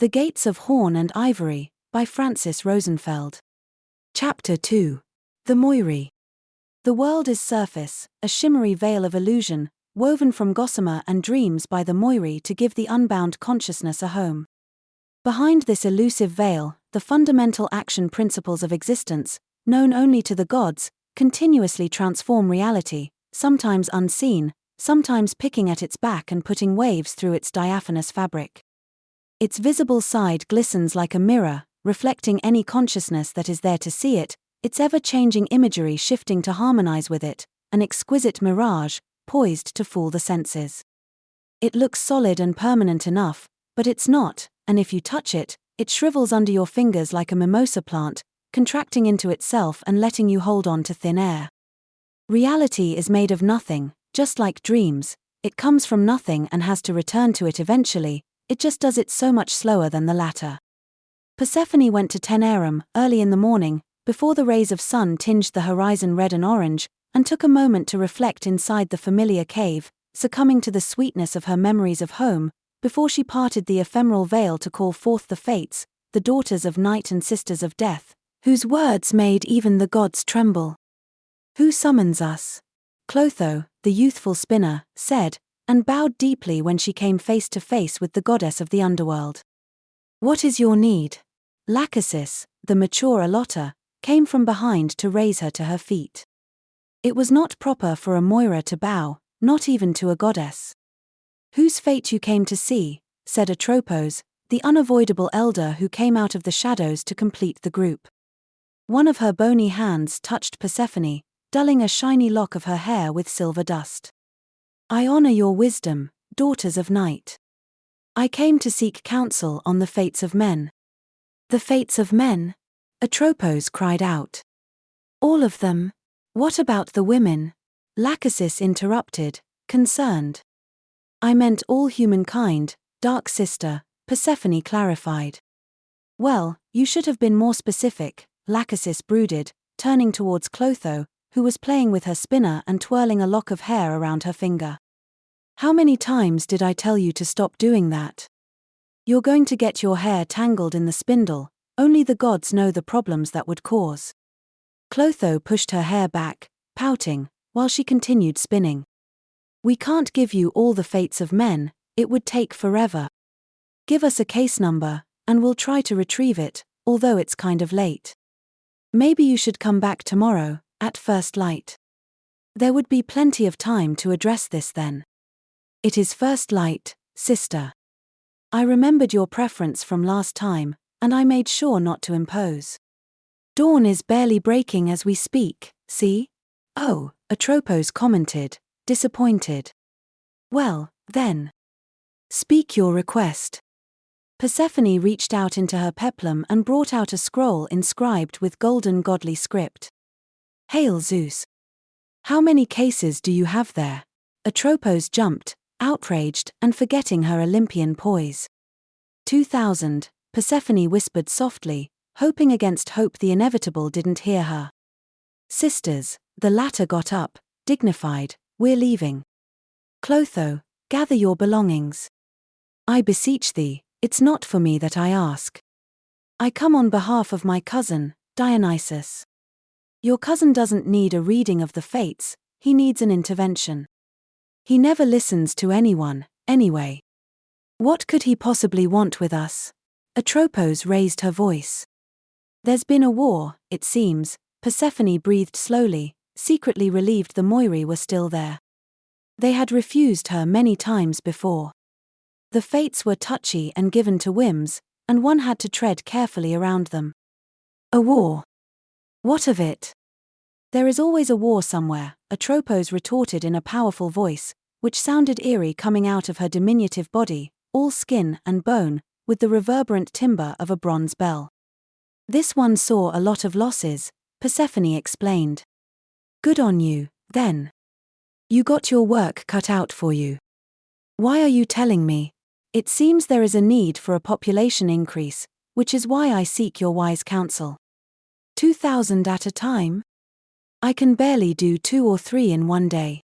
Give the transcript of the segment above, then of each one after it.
The Gates of Horn and Ivory, by Francis Rosenfeld. Chapter 2. The Moirae. The world is surface, a shimmery veil of illusion, woven from gossamer and dreams by the Moirae to give the unbound consciousness a home. Behind this elusive veil, the fundamental action principles of existence, known only to the gods, continuously transform reality, sometimes unseen, sometimes picking at its back and putting waves through its diaphanous fabric. Its visible side glistens like a mirror, reflecting any consciousness that is there to see it, its ever-changing imagery shifting to harmonize with it, an exquisite mirage, poised to fool the senses. It looks solid and permanent enough, but it's not, and if you touch it, it shrivels under your fingers like a mimosa plant, contracting into itself and letting you hold on to thin air. Reality is made of nothing, just like dreams. It comes from nothing and has to return to it eventually. It just does it so much slower than the latter. Persephone went to Tenerum early in the morning, before the rays of sun tinged the horizon red and orange, and took a moment to reflect inside the familiar cave, succumbing to the sweetness of her memories of home, before she parted the ephemeral veil to call forth the fates, the daughters of night and sisters of death, whose words made even the gods tremble. "Who summons us?" Clotho, the youthful spinner, said, and bowed deeply when she came face to face with the goddess of the underworld. "What is your need?" Lachesis, the mature allotter, came from behind to raise her to her feet. It was not proper for a Moirae to bow, not even to a goddess. "Whose fate you came to see," said Atropos, the unavoidable elder who came out of the shadows to complete the group. One of her bony hands touched Persephone, dulling a shiny lock of her hair with silver dust. "I honor your wisdom, daughters of night. I came to seek counsel on the fates of men." "The fates of men?" Atropos cried out. "All of them? What about the women?" Lachesis interrupted, concerned. "I meant all humankind, dark sister," Persephone clarified. "Well, you should have been more specific," Lachesis brooded, turning towards Clotho, who was playing with her spinner and twirling a lock of hair around her finger. "How many times did I tell you to stop doing that? You're going to get your hair tangled in the spindle, only the gods know the problems that would cause." Clotho pushed her hair back, pouting, while she continued spinning. "We can't give you all the fates of men, it would take forever. Give us a case number, and we'll try to retrieve it, although it's kind of late. Maybe you should come back tomorrow, at first light. There would be plenty of time to address this then." "It is first light, sister. I remembered your preference from last time, and I made sure not to impose. Dawn is barely breaking as we speak, see?" "Oh," Atropos commented, disappointed. "Well, then. Speak your request." Persephone reached out into her peplum and brought out a scroll inscribed with golden godly script. "Hail Zeus. How many cases do you have there?" Atropos jumped, outraged and forgetting her Olympian poise. 2,000, Persephone whispered softly, hoping against hope the inevitable didn't hear her. "Sisters," the latter got up, dignified, "we're leaving. Clotho, gather your belongings. I beseech thee, it's not for me that I ask. I come on behalf of my cousin, Dionysus. Your cousin doesn't need a reading of the fates, he needs an intervention. He never listens to anyone, anyway. What could he possibly want with us?" Atropos raised her voice. "There's been a war, it seems," Persephone breathed slowly, secretly relieved the Moirae were still there. They had refused her many times before. The fates were touchy and given to whims, and one had to tread carefully around them. "A war? What of it?" "There is always a war somewhere," Atropos retorted in a powerful voice, which sounded eerie coming out of her diminutive body, all skin and bone, with the reverberant timbre of a bronze bell. "This one saw a lot of losses," Persephone explained. "Good on you, then. You got your work cut out for you. Why are you telling me? It seems there is a need for a population increase, which is why I seek your wise counsel. 2,000 at a time? I can barely do 2 or 3 in one day."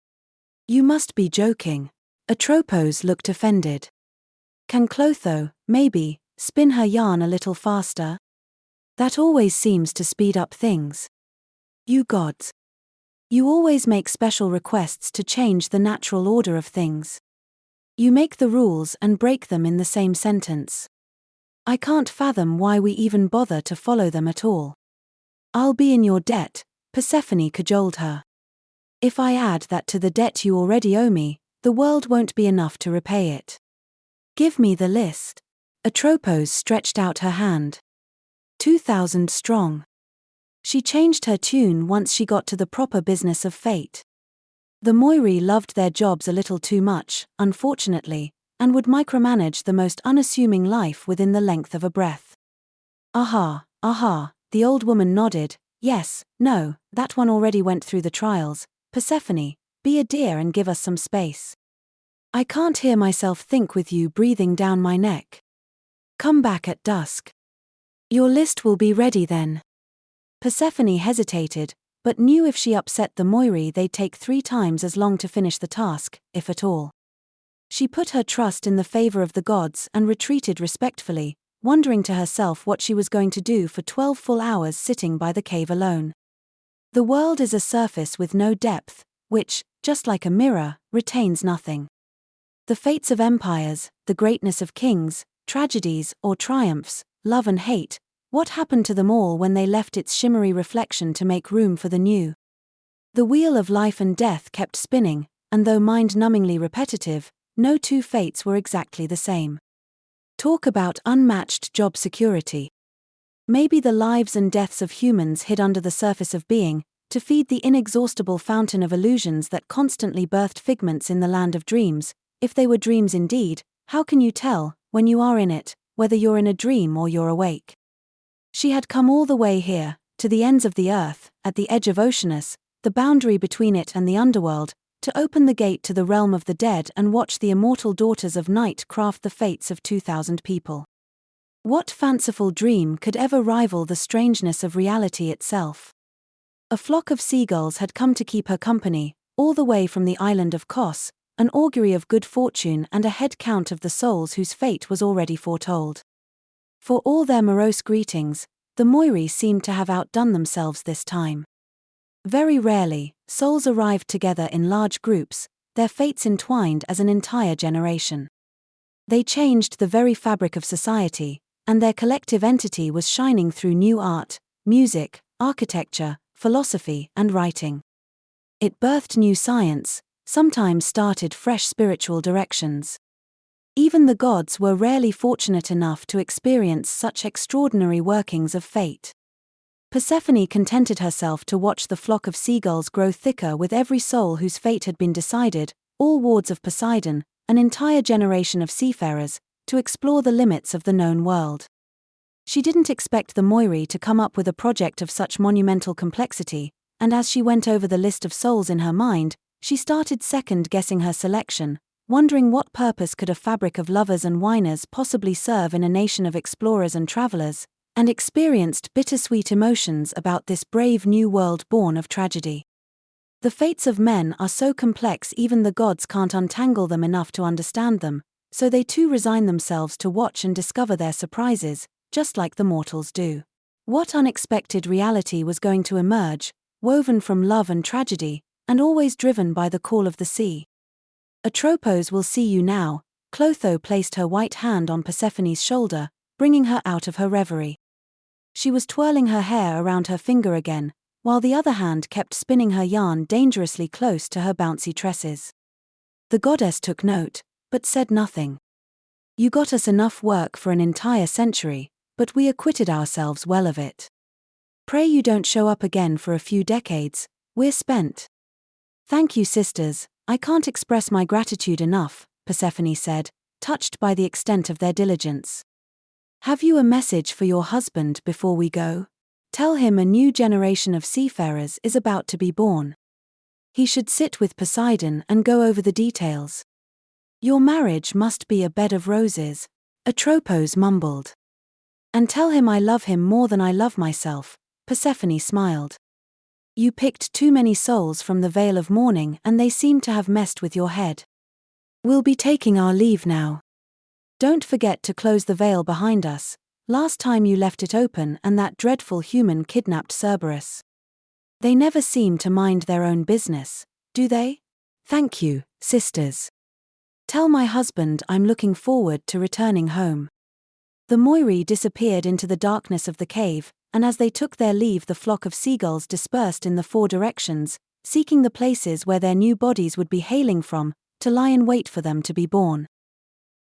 "You must be joking." Atropos looked offended. "Can Clotho, maybe, spin her yarn a little faster? That always seems to speed up things. You gods. You always make special requests to change the natural order of things. You make the rules and break them in the same sentence. I can't fathom why we even bother to follow them at all. I'll be in your debt, Persephone cajoled her. If I add that to the debt you already owe me, the world won't be enough to repay it. Give me the list. Atropos stretched out her hand. 2,000 strong. She changed her tune once she got to the proper business of fate. The Moirae loved their jobs a little too much, unfortunately, and would micromanage the most unassuming life within the length of a breath. Aha, the old woman nodded. Yes, no, that one already went through the trials. Persephone, be a dear and give us some space. I can't hear myself think with you breathing down my neck. Come back at dusk. Your list will be ready then. Persephone hesitated, but knew if she upset the Moirae they'd take 3 times as long to finish the task, if at all. She put her trust in the favor of the gods and retreated respectfully, wondering to herself what she was going to do for 12 full hours sitting by the cave alone. The world is a surface with no depth, which, just like a mirror, retains nothing. The fates of empires, the greatness of kings, tragedies or triumphs, love and hate, what happened to them all when they left its shimmery reflection to make room for the new? The wheel of life and death kept spinning, and though mind-numbingly repetitive, no two fates were exactly the same. Talk about unmatched job security. Maybe the lives and deaths of humans hid under the surface of being, to feed the inexhaustible fountain of illusions that constantly birthed figments in the land of dreams. If they were dreams indeed, how can you tell, when you are in it, whether you're in a dream or you're awake? She had come all the way here, to the ends of the earth, at the edge of Oceanus, the boundary between it and the underworld, to open the gate to the realm of the dead and watch the immortal daughters of night craft the fates of 2,000 people. What fanciful dream could ever rival the strangeness of reality itself? A flock of seagulls had come to keep her company, all the way from the island of Kos, an augury of good fortune and a head count of the souls whose fate was already foretold. For all their morose greetings, the Moirae seemed to have outdone themselves this time. Very rarely, souls arrived together in large groups, their fates entwined as an entire generation. They changed the very fabric of society, and their collective entity was shining through new art, music, architecture, philosophy, and writing. It birthed new science, sometimes started fresh spiritual directions. Even the gods were rarely fortunate enough to experience such extraordinary workings of fate. Persephone contented herself to watch the flock of seagulls grow thicker with every soul whose fate had been decided, all wards of Poseidon, an entire generation of seafarers, to explore the limits of the known world. She didn't expect the Moirae to come up with a project of such monumental complexity, and as she went over the list of souls in her mind, she started second-guessing her selection, wondering what purpose could a fabric of lovers and whiners possibly serve in a nation of explorers and travelers, and experienced bittersweet emotions about this brave new world born of tragedy. The fates of men are so complex even the gods can't untangle them enough to understand them, so they too resign themselves to watch and discover their surprises, just like the mortals do. What unexpected reality was going to emerge, woven from love and tragedy, and always driven by the call of the sea? Atropos will see you now. Clotho placed her white hand on Persephone's shoulder, bringing her out of her reverie. She was twirling her hair around her finger again, while the other hand kept spinning her yarn dangerously close to her bouncy tresses. The goddess took note, but said nothing. You got us enough work for an entire century, but we acquitted ourselves well of it. Pray you don't show up again for a few decades, we're spent. Thank you, sisters, I can't express my gratitude enough, Persephone said, touched by the extent of their diligence. Have you a message for your husband before we go? Tell him a new generation of seafarers is about to be born. He should sit with Poseidon and go over the details. Your marriage must be a bed of roses, Atropos mumbled. And tell him I love him more than I love myself, Persephone smiled. You picked too many souls from the veil of morning and they seem to have messed with your head. We'll be taking our leave now. Don't forget to close the veil behind us. Last time you left it open and that dreadful human kidnapped Cerberus. They never seem to mind their own business, do they? Thank you, sisters. Tell my husband I'm looking forward to returning home. The Moirae disappeared into the darkness of the cave, and as they took their leave the flock of seagulls dispersed in the 4 directions, seeking the places where their new bodies would be hailing from, to lie in wait for them to be born.